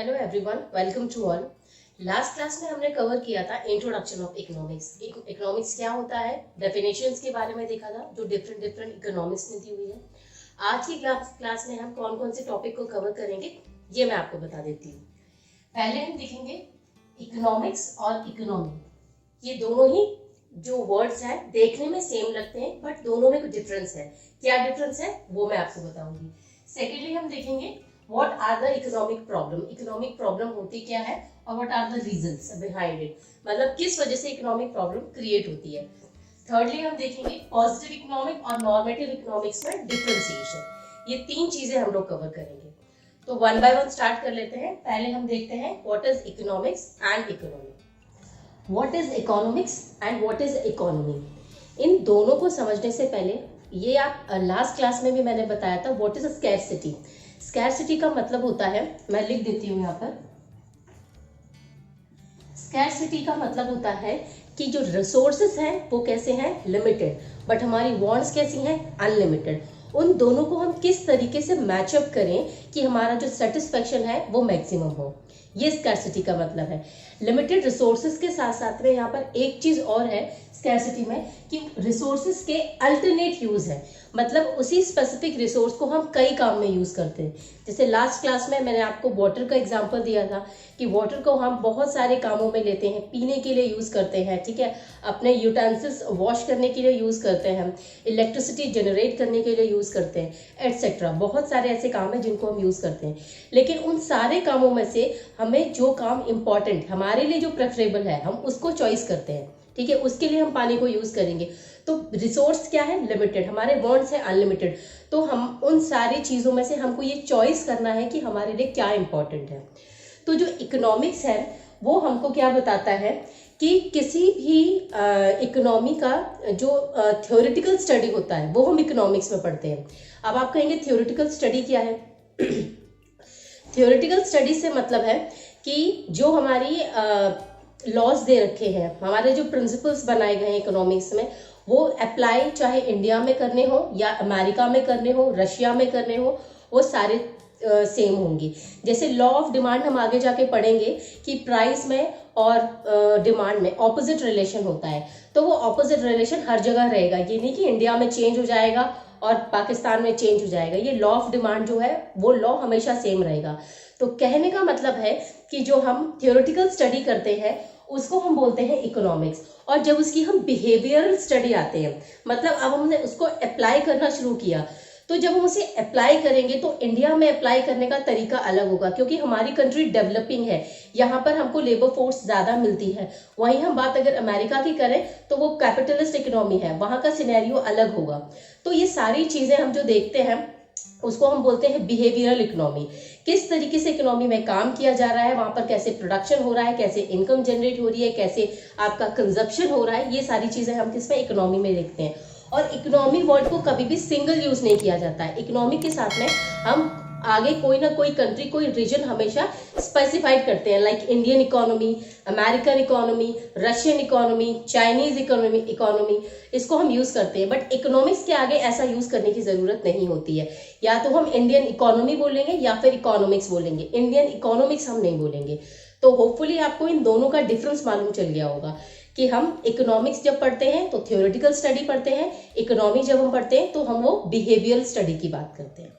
Hello everyone, welcome to all. Last class में हमने cover किया था इंट्रोडक्शन ऑफ इकोनॉमिक्स। इकोनॉमिक्स क्या होता है, डेफिनेशंस के बारे में देखा था जो डिफरेंट इकोनॉमिक्स में दी हुई है। आज की क्लास में हम कौन कौन से टॉपिक को कवर करेंगे ये मैं आपको बता देती हूँ। पहले हम देखेंगे इकोनॉमिक्स और इकोनॉमी। ये दोनों ही जो वर्ड्स हैं देखने में सेम लगते हैं बट दोनों में कुछ डिफरेंस है। क्या डिफरेंस है वो मैं आपको बताऊंगी। सेकेंडली हम देखेंगे What are the economic problem? Economic problem होती क्या है और what are the reasons behind it? मतलब किस वजह से economic problem create होती है। Thirdly हम देखेंगे positive economic और normative economics में differentiation। ये तीन चीजें हम लोग कवर करेंगे। तो one by one स्टार्ट कर लेते हैं। पहले हम देखते हैं what is economics and economy. What is economics and what is economy? इन दोनों को समझने से पहले ये आप लास्ट क्लास में भी मैंने बताया था what is a scarcity. Scarcity का मतलब होता है, मैं लिख देती हूं यहाँ पर। स्कैरसिटी का मतलब होता है कि जो रिसोर्सेस हैं वो कैसे हैं, लिमिटेड, बट हमारी वांट्स कैसी हैं, अनलिमिटेड। उन दोनों को हम किस तरीके से मैचअप करें कि हमारा जो सेटिस्फेक्शन है वो मैक्सिमम हो, ये स्कैरसिटी का मतलब है। लिमिटेड रिसोर्सेज के साथ साथ में यहाँ पर एक चीज और है स्कैरसिटी में कि रिसोर्सेज के अल्टरनेट यूज है। मतलब उसी स्पेसिफिक रिसोर्स को हम कई काम में यूज करते हैं। जैसे लास्ट क्लास में मैंने आपको वाटर का एग्जांपल दिया था कि वाटर को हम बहुत सारे कामों में लेते हैं, पीने के लिए यूज करते हैं, ठीक है, अपने यूटेंसिल्स वॉश करने के लिए यूज करते हैं, इलेक्ट्रिसिटी जनरेट करने के लिए यूज करते हैं, एटसेट्रा। बहुत सारे ऐसे काम हैं जिनको हम यूज करते हैं। लेकिन उन सारे कामों में से हमें जो काम इंपॉर्टेंट, हमारे लिए जो प्रेफरेबल है, हम उसको चॉइस करते हैं, ठीक है, उसके लिए हम पानी को यूज करेंगे। तो रिसोर्स क्या है, लिमिटेड, हमारे वांट्स है अनलिमिटेड। तो हम उन सारी चीजों में से हमको ये चॉइस करना है कि हमारे लिए क्या इंपॉर्टेंट है। तो जो इकोनॉमिक्स है वो हमको क्या बताता है कि किसी भी इकोनॉमी का जो थ्योरेटिकल स्टडी होता है वो हम इकोनॉमिक्स में पढ़ते हैं। अब आप कहेंगे थ्योरेटिकल स्टडी क्या है? थ्योरेटिकल स्टडी से मतलब है कि जो हमारी लॉज दे रखे हैं, हमारे जो प्रिंसिपल्स बनाए गए हैं इकोनॉमिक्स में, वो अप्लाई चाहे इंडिया में करने हो या अमेरिका में करने हो, रशिया में करने हो, वो सारे सेम होंगी। जैसे लॉ ऑफ डिमांड हम आगे जाके पढ़ेंगे कि प्राइस में और डिमांड में ऑपोजिट रिलेशन होता है, तो वो ऑपोजिट रिलेशन हर जगह रहेगा। ये नहीं कि इंडिया में चेंज हो जाएगा और पाकिस्तान में चेंज हो जाएगा। ये लॉ ऑफ डिमांड जो है वो लॉ हमेशा सेम रहेगा। तो कहने का मतलब है कि जो हम थियोरेटिकल स्टडी करते हैं उसको हम बोलते हैं इकोनॉमिक्स। और जब उसकी हम बिहेवियरल स्टडी आते हैं, मतलब अब हमने उसको अप्लाई करना शुरू किया, तो जब हम उसे अप्लाई करेंगे तो इंडिया में अप्लाई करने का तरीका अलग होगा, क्योंकि हमारी कंट्री डेवलपिंग है, यहाँ पर हमको लेबर फोर्स ज्यादा मिलती है। वहीं हम बात अगर अमेरिका की करें तो वो कैपिटलिस्ट इकोनॉमी है, वहां का सिनेरियो अलग होगा। तो ये सारी चीजें हम जो देखते हैं उसको हम बोलते हैं बिहेवियरल इकोनॉमी। किस तरीके से इकोनॉमी में काम किया जा रहा है, वहां पर कैसे प्रोडक्शन हो रहा है, कैसे इनकम जनरेट हो रही है, कैसे आपका कंजप्शन हो रहा है, ये सारी चीजें हम किसमें, इकोनॉमी में देखते हैं। और इकोनॉमी वर्ड को कभी भी सिंगल यूज नहीं किया जाता है। इकोनॉमी के साथ में हम आगे कोई ना कोई कंट्री, कोई रीजन हमेशा स्पेसिफाइड करते हैं, like Indian economy, American economy, Russian economy, Chinese economy, इसको हम यूज करते हैं। बट इकोनॉमिक्स के आगे ऐसा यूज करने की जरूरत नहीं होती है। या तो हम इंडियन इकोनॉमी बोलेंगे या फिर इकोनॉमिक्स बोलेंगे, इंडियन इकोनॉमिक्स हम नहीं बोलेंगे। तो होपफुली आपको इन दोनों का डिफरेंस मालूम चल गया होगा कि हम इकोनॉमिक्स जब पढ़ते हैं तो थियोरेटिकल स्टडी पढ़ते हैं, इकोनॉमी जब हम पढ़ते हैं तो हम वो बिहेवियरल स्टडी की बात करते हैं।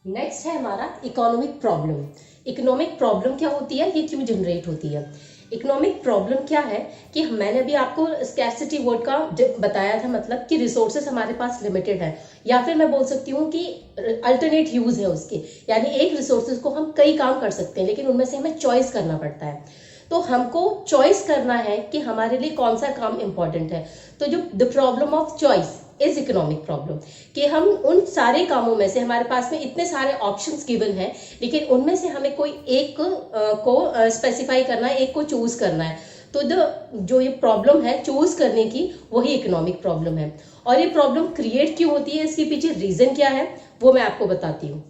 नेक्स्ट है हमारा इकोनॉमिक प्रॉब्लम। इकोनॉमिक प्रॉब्लम क्या होती है, ये क्यों जनरेट होती है? इकोनॉमिक प्रॉब्लम क्या है कि मैंने अभी आपको स्कैरसिटी वर्ड का बताया था, मतलब कि रिसोर्सेस हमारे पास लिमिटेड है, या फिर मैं बोल सकती हूँ कि अल्टरनेट यूज है उसके, यानी एक रिसोर्सेज को हम कई काम कर सकते हैं लेकिन उनमें से हमें चॉइस करना पड़ता है। तो हमको चॉइस करना है कि हमारे लिए कौन सा काम इंपॉर्टेंट है। तो जो the problem of choice is economic problem, कि हम उन सारे कामों में से, हमारे पास में इतने सारे ऑप्शंस गिवन है लेकिन उनमें से हमें कोई एक को स्पेसिफाई करना है, एक को चूज करना है। तो जो ये प्रॉब्लम है चूज करने की, वही इकोनॉमिक प्रॉब्लम है। और ये प्रॉब्लम क्रिएट क्यों होती है, इसके पीछे रीजन क्या है वो मैं आपको बताती हूँ।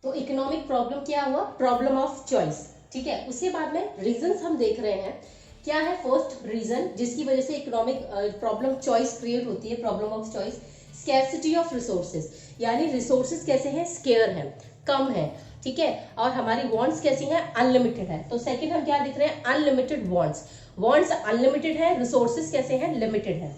तो इकोनॉमिक प्रॉब्लम क्या हुआ, प्रॉब्लम ऑफ चॉइस, ठीक है। उसके बाद में रीजंस हम देख रहे हैं। क्या है फर्स्ट रीजन जिसकी वजह से इकोनॉमिक प्रॉब्लम चॉइस क्रिएट होती है, problem of choice, scarcity of resources, यानी रिसोर्सेज कैसे हैं, स्केयर है, कम है। ठीक है, और हमारी वांट्स कैसी हैं, अनलिमिटेड है। तो सेकंड हम क्या दिख रहे हैं, अनलिमिटेड वांट्स, वांट्स अनलिमिटेड है, रिसोर्सेज कैसे हैं, लिमिटेड है।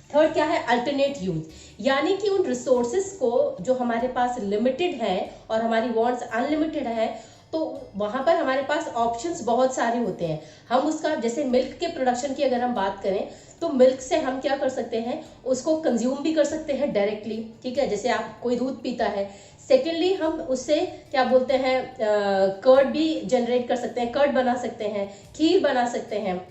थर्ड क्या है, अल्टरनेट यूज, यानी कि उन रिसोर्सेज को जो हमारे पास लिमिटेड है और हमारी वांट्स अनलिमिटेड है, तो वहां पर हमारे पास ऑप्शंस बहुत सारे होते हैं। हम उसका, जैसे मिल्क के प्रोडक्शन की अगर हम बात करें, तो मिल्क से हम क्या कर सकते हैं, उसको कंज्यूम भी कर सकते हैं डायरेक्टली, ठीक है, जैसे आप कोई दूध पीता है। सेकेंडली हम उससे क्या बोलते हैं, कर्ड भी जनरेट कर सकते हैं, कर्ड बना सकते हैं, खीर बना सकते हैं,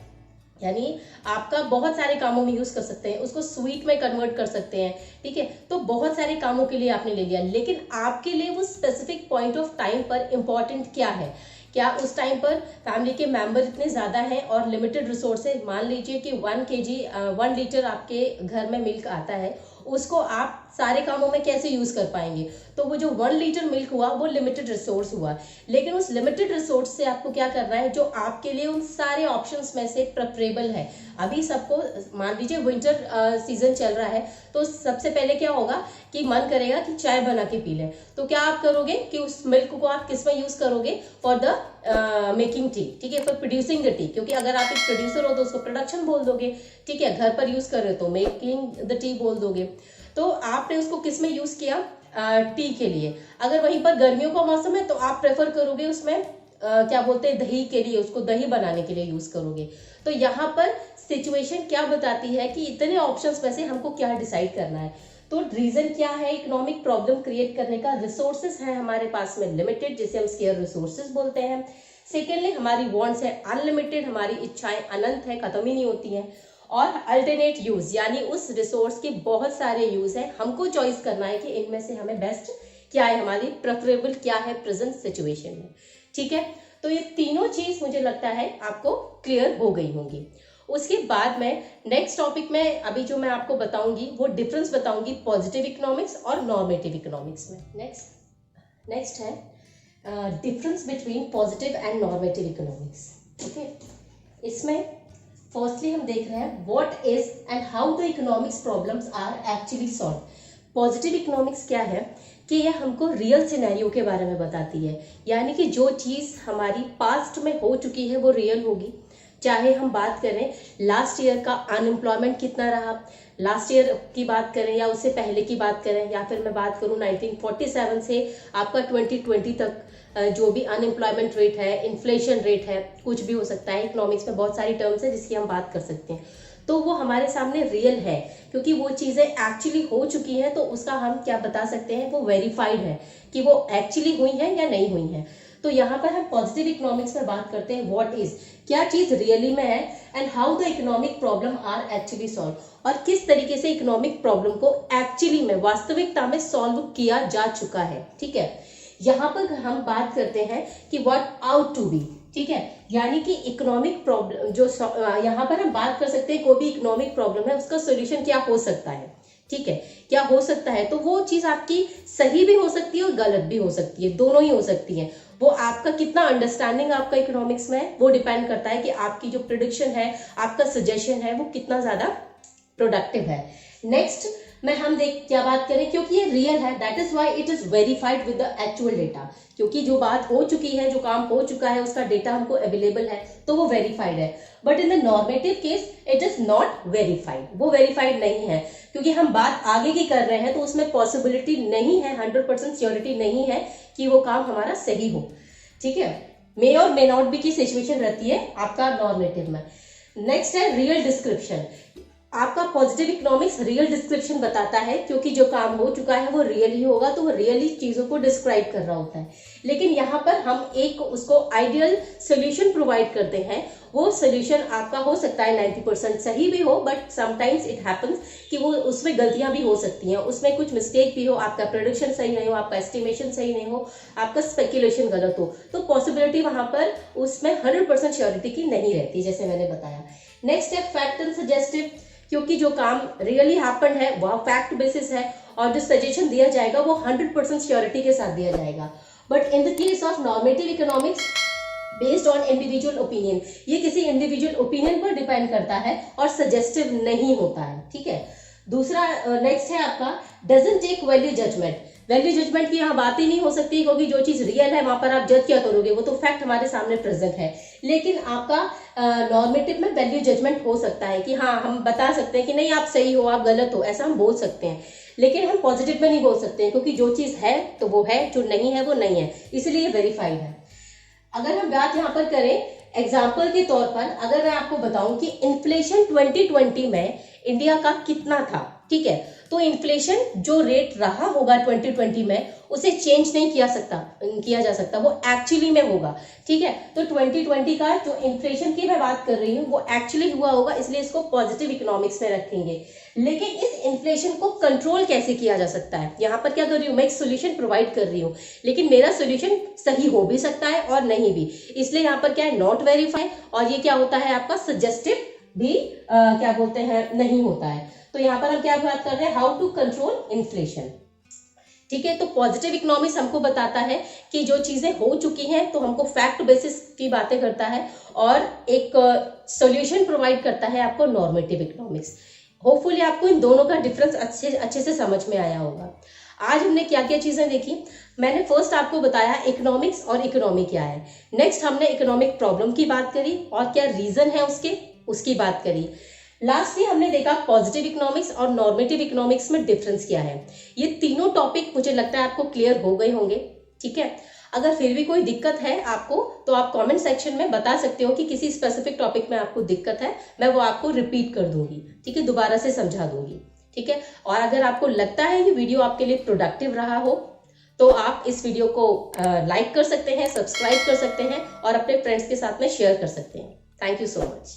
यानी आपका बहुत सारे कामों में यूज कर सकते हैं, उसको स्वीट में कन्वर्ट कर सकते हैं, ठीक है। तो बहुत सारे कामों के लिए आपने ले लिया, लेकिन आपके लिए वो स्पेसिफिक पॉइंट ऑफ टाइम पर इंपॉर्टेंट क्या है, क्या उस टाइम पर फैमिली के मेंबर इतने ज्यादा हैं और लिमिटेड रिसोर्सेज, मान लीजिए कि 1 लीटर आपके घर में मिल्क आता है, उसको आप सारे कामों में कैसे यूज कर पाएंगे। तो वो जो 1 लीटर मिल्क हुआ वो लिमिटेड रिसोर्स हुआ, लेकिन उस लिमिटेड रिसोर्स से आपको क्या करना है, जो आपके लिए उन सारे ऑप्शंस में से प्रेफरेबल है। अभी सबको, मान लीजिए विंटर सीजन चल रहा है, तो सबसे पहले क्या होगा कि मन करेगा कि चाय बना के पी लें, तो क्या आप करोगे कि उस मिल्क को आप किस में यूज करोगे, फॉर द मेकिंग टी, ठीक है, फॉर प्रोड्यूसिंग द टी, क्योंकि अगर आप एक प्रोड्यूसर हो तो उसको प्रोडक्शन बोल दोगे, ठीक है, घर पर यूज कर रहे हो तो मेकिंग द टी बोल दोगे। तो आपने उसको किस में यूज किया, टी के लिए। अगर वहीं पर गर्मियों का मौसम है तो आप प्रेफर करोगे उसमें क्या बोलते हैं, दही के लिए, उसको दही बनाने के लिए यूज करोगे। तो यहाँ पर सिचुएशन क्या बताती है कि इतने ऑप्शंस में से हमको क्या डिसाइड करना है। तो रीजन क्या है इकोनॉमिक प्रॉब्लम क्रिएट करने का, रिसोर्सेज है हमारे पास में लिमिटेड, जिसे हम स्केयर रिसोर्सेज बोलते हैं। सेकेंडली हमारी वांट्स है अनलिमिटेड, हमारी इच्छाएं अनंत है, खत्म ही नहीं होती हैं। और अल्टरनेट यूज, यानी उस रिसोर्स के बहुत सारे यूज है, हमको चॉइस करना है कि इनमें से हमें बेस्ट क्या है, हमारी प्रेफरेबल क्या है प्रेजेंट सिचुएशन में, ठीक है। तो ये तीनों चीज मुझे लगता है आपको क्लियर हो गई होंगी। उसके बाद में नेक्स्ट टॉपिक में अभी जो मैं आपको बताऊंगी वो डिफरेंस बताऊंगी पॉजिटिव इकोनॉमिक्स और नॉर्मेटिव इकोनॉमिक्स में। नेक्स्ट है difference between positive and normative economics, okay. इसमें फर्स्टली हम देख रहे हैं what is and how the economics problems are actually solve. Positive economics क्या है कि यह हमको रियल सिनेरियो के बारे में बताती है, यानी कि जो चीज हमारी पास्ट में हो चुकी है वो रियल होगी। चाहे हम बात करें लास्ट ईयर का अनएम्प्लॉयमेंट कितना रहा, लास्ट ईयर की बात करें या उससे पहले की बात करें, या फिर मैं बात करूं 1947 से आपका 2020 तक जो भी अनएम्प्लॉयमेंट रेट है, इन्फ्लेशन रेट है, कुछ भी हो सकता है। इकोनॉमिक्स में बहुत सारी टर्म्स है जिसकी हम बात कर सकते हैं। तो वो हमारे सामने रियल है, क्योंकि वो चीजें एक्चुअली हो चुकी हैं, तो उसका हम क्या बता सकते हैं, वो वेरीफाइड है कि वो एक्चुअली हुई है या नहीं हुई है। तो यहाँ पर हम पॉजिटिव इकोनॉमिक्स में बात करते हैं व्हाट इज, क्या चीज रियली में है, and how the economic problem are actually solve, और किस तरीके से इकोनॉमिक प्रॉब्लम को एक्चुअली में वास्तविकता में सॉल्व किया जा चुका है, ठीक है। यहाँ पर हम बात करते हैं कि व्हाट आउट टू बी, ठीक है, यानी कि इकोनॉमिक प्रॉब्लम जो यहाँ पर हम बात कर सकते हैं कोई भी इकोनॉमिक प्रॉब्लम है उसका सोल्यूशन क्या हो सकता है, ठीक है, क्या हो सकता है। तो वो चीज आपकी सही भी हो सकती है और गलत भी हो सकती है, दोनों ही हो सकती है। वो आपका कितना अंडरस्टैंडिंग आपका इकोनॉमिक्स में है वो डिपेंड करता है कि आपकी जो प्रिडिक्शन है, आपका सजेशन है, वो कितना ज्यादा प्रोडक्टिव है। नेक्स्ट में हम क्या बात करें, क्योंकि ये रियल है, that is why it is verified with the actual data, क्योंकि जो बात हो चुकी है, जो काम हो चुका है, उसका डेटा हमको अवेलेबल है, तो वो वेरीफाइड है। But in the normative case it is not verified, वो वेरीफाइड नहीं है, क्योंकि हम बात आगे की कर रहे हैं, तो उसमें पॉसिबिलिटी नहीं है, 100% श्योरिटी नहीं है कि वो काम हमारा सही हो, ठीक है। मे और मे नॉट बी की सिचुएशन रहती है आपका नॉर्मेटिव में। नेक्स्ट है रियल डिस्क्रिप्शन। आपका पॉजिटिव इकोनॉमिक्स रियल डिस्क्रिप्शन बताता है, क्योंकि जो काम हो चुका है वो रियल ही होगा, तो वो रियली चीजों को डिस्क्राइब कर रहा होता है। लेकिन यहाँ पर हम एक उसको आइडियल सोल्यूशन प्रोवाइड करते हैं। वो सोल्यूशन आपका हो सकता है 90% सही भी हो, बट समटाइम्स इट हैपन्स कि वो उसमें गलतियां भी हो सकती हैं, उसमें कुछ मिस्टेक भी हो, आपका प्रोडिक्शन सही नहीं हो, आपका एस्टिमेशन सही नहीं हो, आपका स्पेकुलेशन गलत हो, तो पॉसिबिलिटी वहां पर उसमें 100% श्योरिटी की नहीं रहती, जैसे मैंने बताया। नेक्स्ट है फैक्ट एंड सजेस्टिव, क्योंकि जो काम रियली हैपन है वह फैक्ट बेसिस है, और जो सजेशन दिया जाएगा वो 100% श्योरिटी के साथ दिया जाएगा। But in the case of normative economics based on individual opinion, ये किसी इंडिविजुअल ओपिनियन पर डिपेंड करता है और सजेस्टिव नहीं होता है, ठीक है। दूसरा नेक्स्ट है आपका doesn't take value judgement. Value judgement की यहाँ बात ही नहीं हो सकती, क्योंकि जो चीज रियल है वहां पर आप जज क्या करोगे, वो तो फैक्ट हमारे सामने प्रेजेंट है। लेकिन आपका नॉर्मेटिव में वैल्यू जजमेंट हो सकता है कि हाँ हम बता सकते हैं कि नहीं आप सही हो, आप गलत हो, ऐसा हम बोल सकते हैं। लेकिन हम पॉजिटिव में नहीं बोल सकते हैं, क्योंकि जो चीज है तो वो है, जो नहीं है वो नहीं है, इसलिए वेरीफाइड है। अगर हम बात यहाँ पर करें एग्जाम्पल के तौर पर, अगर मैं आपको बताऊं कि इन्फ्लेशन 2020 में इंडिया का कितना था, ठीक है, तो इन्फ्लेशन जो रेट रहा होगा 2020 में उसे चेंज नहीं किया जा सकता, वो एक्चुअली में होगा, ठीक है। तो 2020 का जो इन्फ्लेशन की मैं बात कर रही हूँ वो एक्चुअली हुआ होगा, इसलिए इसको पॉजिटिव इकोनॉमिक्स में रखेंगे। लेकिन इस इन्फ्लेशन को कंट्रोल कैसे किया जा सकता है, यहाँ पर क्या कर रही हूँ मैं, एक सोल्यूशन प्रोवाइड कर रही हूँ, लेकिन मेरा सोल्यूशन सही हो भी सकता है और नहीं भी, इसलिए यहाँ पर क्या है, नॉट वेरीफाई, और ये क्या होता है आपका सजेस्टिव भी क्या बोलते हैं, नहीं होता है। तो यहाँ पर हम क्या बात कर रहे हैं, हाउ टू कंट्रोल इन्फ्लेशन, ठीक है। तो पॉजिटिव इकोनॉमिक्स हमको बताता है कि जो चीजें हो चुकी हैं तो हमको फैक्ट बेसिस की बातें करता है, और एक सॉल्यूशन प्रोवाइड करता है आपको नॉर्मेटिव इकोनॉमिक्स। होपफुली आपको इन दोनों का डिफरेंस अच्छे से समझ में आया होगा। आज हमने क्या क्या चीजें देखी, मैंने फर्स्ट आपको बताया इकोनॉमिक्स और इकोनॉमी क्या है, नेक्स्ट हमने इकोनॉमिक प्रॉब्लम की बात करी और क्या रीजन है उसकी बात करी, लास्टली हमने देखा पॉजिटिव इकोनॉमिक्स और नॉर्मेटिव इकोनॉमिक्स में डिफरेंस क्या है। ये तीनों टॉपिक मुझे लगता है आपको क्लियर हो गए होंगे, ठीक है। अगर फिर भी कोई दिक्कत है आपको तो आप कमेंट सेक्शन में बता सकते हो कि किसी स्पेसिफिक टॉपिक में आपको दिक्कत है, मैं वो आपको रिपीट कर दूंगी, ठीक है, दोबारा से समझा दूंगी, ठीक है। और अगर आपको लगता है ये वीडियो आपके लिए प्रोडक्टिव रहा हो तो आप इस वीडियो को लाइक कर सकते हैं, सब्सक्राइब कर सकते हैं और अपने फ्रेंड्स के साथ में शेयर कर सकते हैं। Thank you so much.